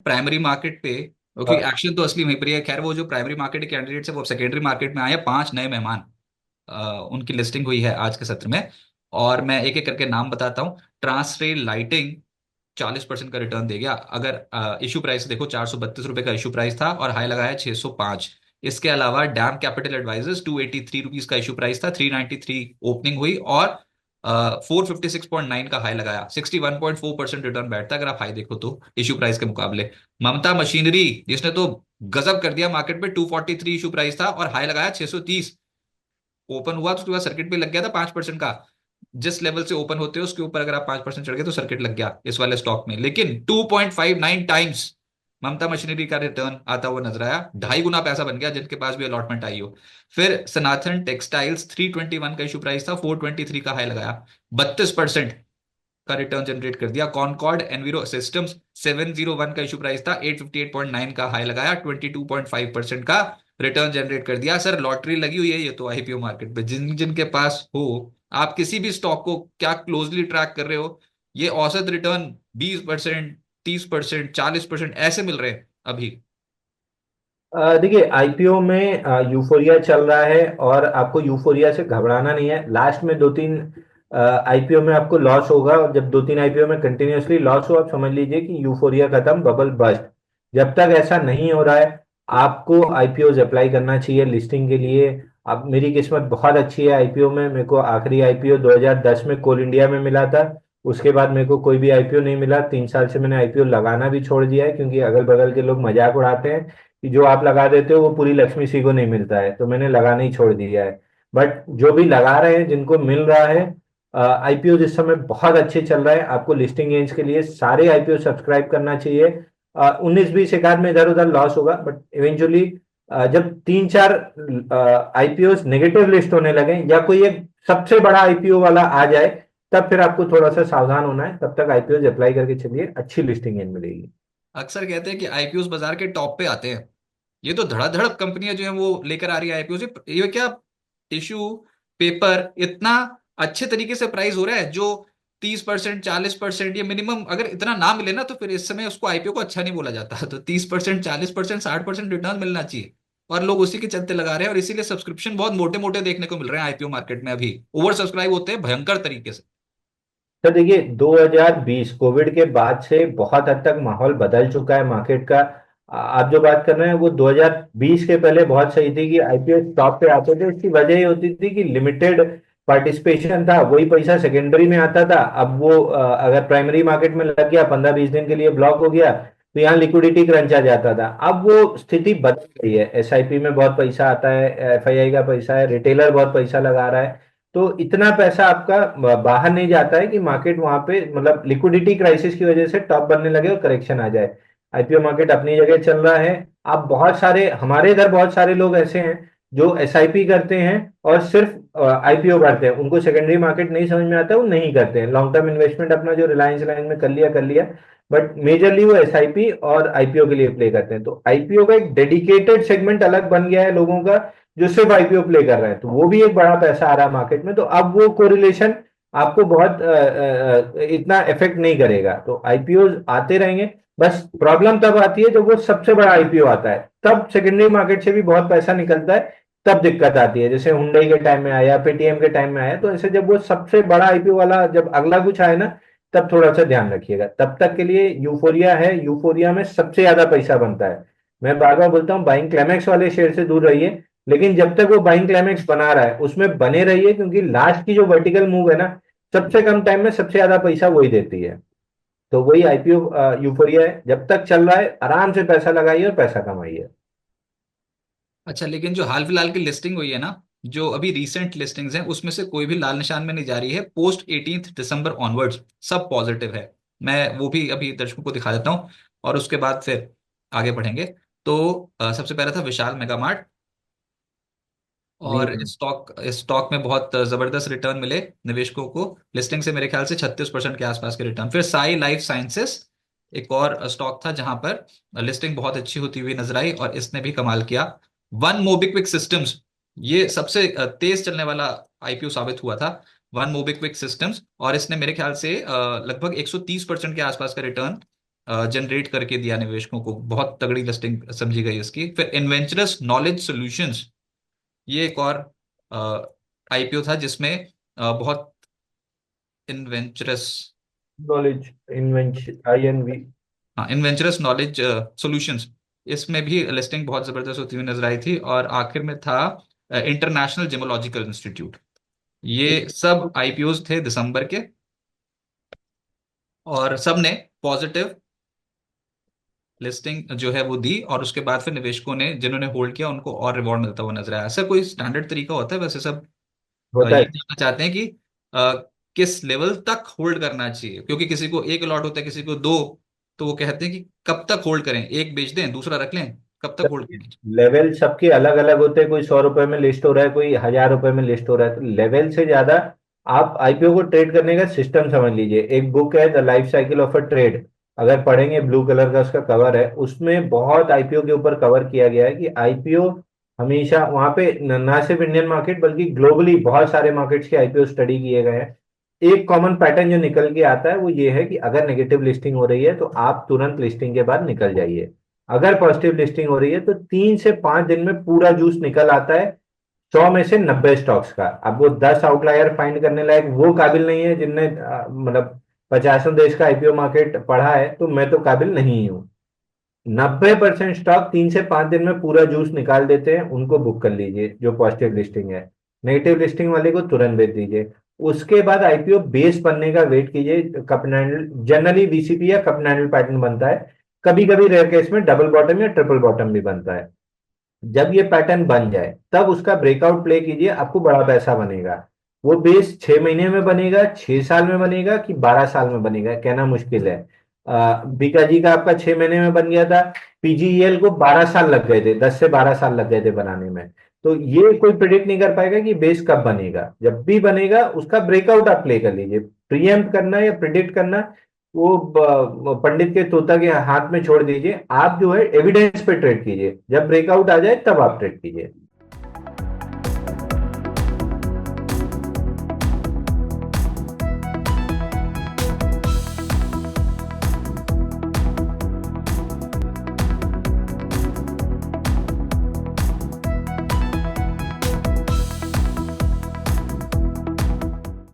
Primary market पे, क्योंकि action तो असली वहीं पर ही है। खैर वो जो प्राइमरी मार्केट कैंडिडेट्स है वो सेकेंडरी मार्केट में आए हैं, 5 नए मेहमान, उनकी लिस्टिंग हुई है आज के सत्र में। और मैं एक एक करके नाम बताता हूँ। ट्रांसरेल लाइटिंग 40% का रिटर्न दे गया। अगर इशू प्राइस देखो, 432 रुपए का इशू प्राइस था और हाई लगाया 605। इसके अलावा डैम कैपिटल एडवाइजर्स, 283 रुपीज का इशू प्राइस था, 393 ओपनिंग हुई और 456.9 का हाई लगाया। 61.4% रिटर्न बैठता है अगर आप हाई देखो तो इशू प्राइस के मुकाबले। ममता मशीनरी, जिसने तो गजब कर दिया मार्केट पे, 243 इशू प्राइस था और हाई लगाया 630। ओपन हुआ तो उसके बाद सर्किट पे लग गया था 5% का। जिस लेवल से ओपन होते हो उसके ऊपर अगर आप 5% चढ़ गए तो सर्किट लग गया इस वाले स्टॉक में। लेकिन 2.59 टाइम्स ममता मशीनरी का रिटर्न आता हुआ नजर आया। 2.5 गुना पैसा बन गया जिनके पास भी अलॉटमेंट आई हो। फिर सनातन टेक्सटाइल्स, 321 का इशू प्राइस था, 423 का हाई लगाया, 32% का रिटर्न जनरेट कर दिया। कॉनकॉर्ड एनवीरो सिस्टम्स, 701 का इशू प्राइस था, 858.9 का हाई लगाया, 22.5% का रिटर्न जनरेट कर दिया। सर लॉटरी लगी हुई है ये तो आईपीओ मार्केट पे। जिन जिनके पास हो, आप किसी भी स्टॉक को क्या क्लोजली ट्रैक कर रहे हो, ये औसत रिटर्न 20%, 30%, 40% ऐसे मिल रहे हैं अभी। देखिए, आईपीओ में यूफोरिया चल रहा है और आपको यूफोरिया से घबराना नहीं है। लास्ट में दो तीन आईपीओ में आपको लॉस होगा, और जब दो तीन आईपीओ में कंटिन्यूअसली लॉस हो, आप समझ लीजिए कि यूफोरिया खत्म, बबल बस्ट। जब तक ऐसा नहीं हो रहा है, आपको आईपीओ अप्लाई करना चाहिए लिस्टिंग के लिए। अब मेरी किस्मत बहुत अच्छी है आईपीओ में। मेरे को आखिरी आईपीओ 2010 में कोल इंडिया में मिला था। उसके बाद मेरे को कोई भी आईपीओ नहीं मिला। 3 साल से मैंने आईपीओ लगाना भी छोड़ दिया है, क्योंकि अगल बगल के लोग मजाक उड़ाते हैं कि जो आप लगा देते हो वो पूरी लक्ष्मी सी को नहीं मिलता है, तो मैंने लगाना ही छोड़ दिया है। बट जो भी लगा रहे हैं, जिनको मिल रहा है, आईपीओ इस समय बहुत अच्छे चल रहा है। आपको लिस्टिंग रेंज के लिए सारे आईपीओ सब्सक्राइब करना चाहिए। 19-20 एक आध में इधर उधर लॉस होगा, बट इवेंचुअली जब 3-4 आईपीओ नेगेटिव लिस्ट होने लगे, या कोई एक सबसे बड़ा आईपीओ वाला आ जाए, तब फिर आपको थोड़ा सा सावधान होना है। तब तक आईपीओ अप्लाई करके चलिए, अच्छी लिस्टिंग रेंज मिलेगी। अक्सर कहते हैं कि आईपीओ बाजार के टॉप पे आते हैं। ये तो धड़ाधड़ कंपनियां जो है वो लेकर आ रही है आईपीओ से। ये क्या टिश्यू पेपर इतना अच्छे तरीके से प्राइस हो रहा है, जो 30%, 40%, ये मिनिमम अगर इतना ना मिले ना तो फिर इस समय उसको आईपीओ को अच्छा नहीं बोला जाता। तो 30%, 40%, 60% रिटर्न मिलना चाहिए और लोग उसी के चलते लगा रहे हैं। और इसीलिए सब्सक्रिप्शन बहुत मोटे मोटे देखने को मिल रहे हैं आईपीओ मार्केट में। अभी ओवर सब्सक्राइब होते हैं भयंकर तरीके से। तो देखिए, 2020 कोविड के बाद से बहुत हद तक माहौल बदल चुका है मार्केट का। आप जो बात कर रहे हैं वो 2020 के पहले बहुत सही थी कि आईपीओ टॉप पे आते थे। इसकी वजह ये होती थी कि लिमिटेड पार्टिसिपेशन था, वही पैसा सेकेंडरी में आता था। अब वो अगर प्राइमरी मार्केट में लग गया, 15-20 दिन के लिए ब्लॉक हो गया, तो यहाँ लिक्विडिटी क्रंच आ जाता था। अब वो स्थिति बदल गई है। एसआईपी में बहुत पैसा आता है, एफआईआई का पैसा है, रिटेलर बहुत पैसा लगा रहा है। तो इतना पैसा आपका बाहर नहीं जाता है कि मार्केट वहां पे, मतलब लिक्विडिटी क्राइसिस की वजह से टॉप बनने लगे और करेक्शन आ जाए। आईपीओ मार्केट अपनी जगह चल रहा है। आप बहुत सारे, हमारे इधर बहुत सारे लोग ऐसे हैं जो एसआईपी करते हैं और सिर्फ आईपीओ करते हैं। उनको सेकेंडरी मार्केट नहीं समझ में आता, वो नहीं करते हैं। लॉन्ग टर्म इन्वेस्टमेंट अपना जो रिलायंस लाइन में कर लिया कर लिया, बट मेजरली वो एसआईपी और आईपीओ के लिए प्ले करते हैं। तो आईपीओ का एक डेडिकेटेड सेगमेंट अलग बन गया है लोगों का, जो सिर्फ आईपीओ प्ले कर रहे हैं। तो वो भी एक बड़ा पैसा आ रहा है मार्केट में। तो अब वो कोरिलेशन आपको बहुत इतना इफेक्ट नहीं करेगा। तो आईपीओ आते रहेंगे। बस प्रॉब्लम तब आती है जब वो सबसे बड़ा आईपीओ आता है, तब सेकेंडरी मार्केट से भी बहुत पैसा निकलता है। तब दिक्कत आती है, जैसे हुंडई के टाइम में आया, पेटीएम के टाइम में आया। तो ऐसे जब वो सबसे बड़ा आईपीओ वाला जब अगला कुछ आए ना, तब थोड़ा सा ध्यान रखिएगा। तब तक के लिए यूफोरिया है, यूफोरिया में सबसे ज्यादा पैसा बनता है। मैं बार बार बोलता हूँ, बाइंग क्लेमेक्स वाले शेयर से दूर रहिए। लेकिन जब तक वो बाइंग क्लाइमेक्स बना रहा है उसमें बने रहिए, क्योंकि लास्ट की जो वर्टिकल मूव है ना, सबसे कम टाइम में सबसे ज्यादा पैसा वही देती है। तो वही आईपीओ यूफोरिया है। जब तक चल रहा है आराम से पैसा लगाइए और पैसा कमाइए। अच्छा, लेकिन जो हाल फिलहाल की लिस्टिंग हुई है ना, जो अभी रीसेंट लिस्टिंग्स हैं उसमें से कोई भी लाल निशान में नहीं जा रही है। पोस्ट 18 दिसंबर ऑनवर्ड्स सब पॉजिटिव है। मैं वो भी अभी दर्शकों को दिखा देता हूँ और उसके बाद फिर आगे बढ़ेंगे। तो सबसे पहला था विशाल मेगामार्ट। जी और स्टॉक में बहुत जबरदस्त रिटर्न मिले निवेशकों को। लिस्टिंग से मेरे ख्याल से 36% के आसपास के रिटर्न। फिर साई लाइफ साइंसेस एक और स्टॉक था जहां पर लिस्टिंग बहुत अच्छी होती हुई नजर आई और इसने भी कमाल किया। वन मोबिक्विक सिस्टम्स, ये सबसे तेज चलने वाला आईपीओ साबित हुआ था। वन मोबिक्विक सिस्टम्स, और इसने मेरे ख्याल से लगभग 130% के आसपास का रिटर्न जनरेट करके दिया निवेशकों को, बहुत तगड़ी लिस्टिंग समझी गई इसकी। फिर इन्वेंचरस नॉलेज सॉल्यूशंस, ये एक और आईपीओ था जिसमें बहुत इन्वेंचरस, नॉलेज, इन्वेंशन, INV। हाँ इन्वेंचरस नॉलेज सॉल्यूशंस, इसमें भी लिस्टिंग बहुत जबरदस्त होती हुई नजर आई थी। और आखिर में था इंटरनेशनल जियोलॉजिकल इंस्टीट्यूट। ये सब आईपीओज थे दिसंबर के, और सब ने पॉजिटिव लिस्टिंग जो है वो दी। और उसके बाद फिर निवेशकों ने जिन्होंने होल्ड किया उनको और रिवॉर्ड मिलता हुआ नजर आया। ऐसा कोई स्टैंडर्ड तरीका होता है वैसे सब होता ये है। जानना चाहते हैं कि अ, किस लेवल तक होल्ड करना चाहिए, क्योंकि किसी को एक अलॉट होता है, किसी को दो। तो वो कहते हैं कि कब तक होल्ड करें, एक बेच दें दूसरा रख लें, कब तक होल्ड करें। लेवल सबके अलग अलग होते हैं, कोई 100 रुपए में लिस्ट हो रहा है, कोई 1000 रुपए में लिस्ट हो रहा है, तो लेवल से ज्यादा आप आईपीओ को ट्रेड करने का सिस्टम समझ लीजिए। एक बुक है the life cycle of a trade, अगर पढ़ेंगे, ब्लू कलर का उसका कवर है, उसमें बहुत आईपीओ के ऊपर कवर किया गया है कि आईपीओ हमेशा वहां पे ना सिर्फ इंडियन मार्केट बल्कि ग्लोबली बहुत सारे मार्केट्स के आईपीओ स्टडी किए गए हैं। एक कॉमन पैटर्न जो निकल के आता है वो ये है कि अगर नेगेटिव लिस्टिंग हो रही है तो आप तुरंत लिस्टिंग के बाद निकल जाइए। अगर पॉजिटिव लिस्टिंग हो रही है तो 3 से 5 दिन में पूरा जूस निकल आता है। 100 में से 90 स्टॉक्स का। अब वो 10 आउटलायर फाइंड करने लायक वो काबिल नहीं है जिनने मतलब 50 देश का आईपीओ मार्केट पढ़ा है, तो मैं तो काबिल नहीं हूँ। 90% स्टॉक 3 से 5 दिन में पूरा जूस निकाल देते हैं, उनको बुक कर लीजिए जो पॉजिटिव लिस्टिंग है। नेगेटिव लिस्टिंग वाले को तुरंत बेच दीजिए। उसके बाद आईपीओ बेस बनने का वेट कीजिए। कप एंडल जनरली वीसीपी या कप एंडल पैटर्न बनता है। कभी कभी रेयर केस में डबल बॉटम या ट्रिपल बॉटम भी बनता है। जब ये पैटर्न बन जाए तब उसका ब्रेकआउट प्ले कीजिए, आपको बड़ा पैसा बनेगा। वो बेस 6 महीने में बनेगा, 6 साल में बनेगा कि 12 साल में बनेगा, कहना मुश्किल है। बीका जी का आपका 6 महीने में बन गया था, पीजीईएल को 12 साल लग गए थे, 10 से 12 साल लग गए थे बनाने में। तो ये कोई प्रिडिक्ट नहीं कर पाएगा कि बेस कब बनेगा। जब भी बनेगा उसका ब्रेकआउट आप प्ले कर लीजिए। प्रीएम्प्ट करना या प्रिडिक्ट करना वो पंडित के तोता के हाथ में छोड़ दीजिए। आप जो है एविडेंस पे ट्रेड कीजिए, जब ब्रेकआउट आ जाए तब आप ट्रेड कीजिए।